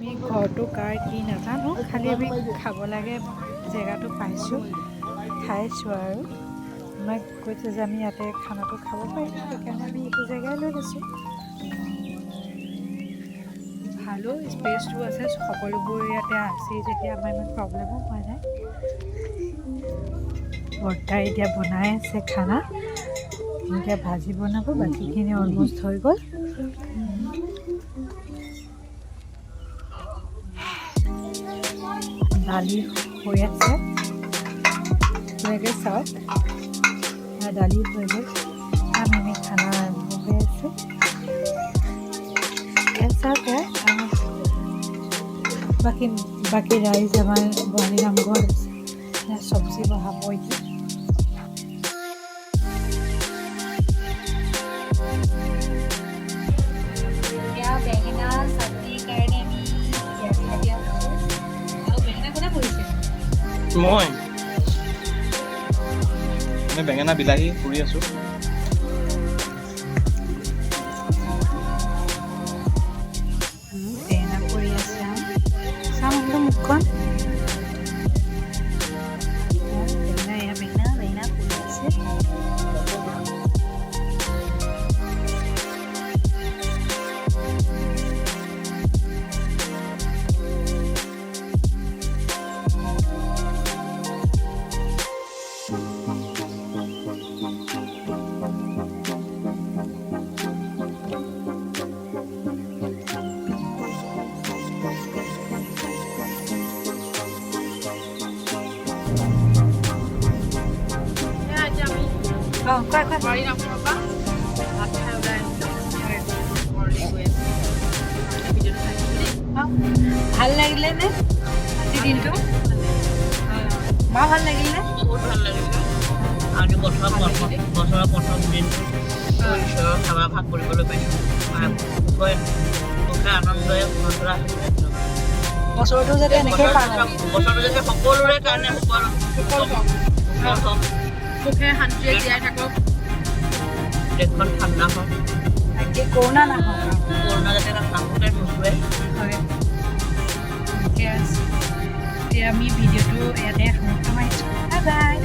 আমি ঘৰটো কাৰ কি নাজানো, খালি আমি খাব লাগে জেগাটো পাইছোঁ, খাইছোঁ আৰু আমাক কৈছে যে আমি ইয়াতে খানাটো খাব পাৰিম, সেইকাৰণে আমি এইটো জেগাই লৈ লৈছোঁ। ভালো স্পেচটো আছে, সকলোবোৰ ইয়াতে আছে যেতিয়া আমাৰ ইমান প্ৰব্লেমো হোৱা নাই। বৰ্তাই এতিয়া বনাই আছে খানা, এতিয়া ভাজি বনাব, বাকীখিনি অলমষ্ট হৈ গ'ল। দালি হৈ আছে, এনেকৈ চাওক দালি হৈ গ'ল, আমি খানা আৰম্ভ হৈ আছে। চাওক বাকী ৰাইজ আমাৰ বৰালি নামঘৰত আছে, চব্জি বহাব এতিয়া। বেঙেনা চাটনিৰ কাৰণে আমি পিঁয়াজ কাটি আছোঁ। আৰু বেঙেনা কোনে কৰিছে? মই বেঙেনা বিলাহী পুৰি আছোঁ। বেঙেনা কৰি আছে, চাওঁ একদম মুখখন বেঙেনা কৰি আছে। ভাল লাগিলে নে আজি দিনটো? মা ভাল লাগিল নে? বহুত ভাল লাগিলে। আজি বছৰৰ প্ৰথম দিনটো ঈশ্বৰৰ সেৱা ভাগ কৰিবলৈ পাইছোঁ। সুখে আনন্দৰে ভৰা বছৰটো যাতে এনেকৈ পাৰ হয়, বছৰটো যাতে সকলোৰে কাৰণে সুখে শান্তিৰে জীয়াই থাকক, দেশখন ঠাণ্ডা হওক, কৰোণা নাহক। কৰোণা যাতে নাথাকে নুচুৱে। হয়, ঠিকে আছে। এতিয়া আমি ভিডিঅ'টো ইয়াতে সমাপ্ত মাৰিছোঁ। Bye bye.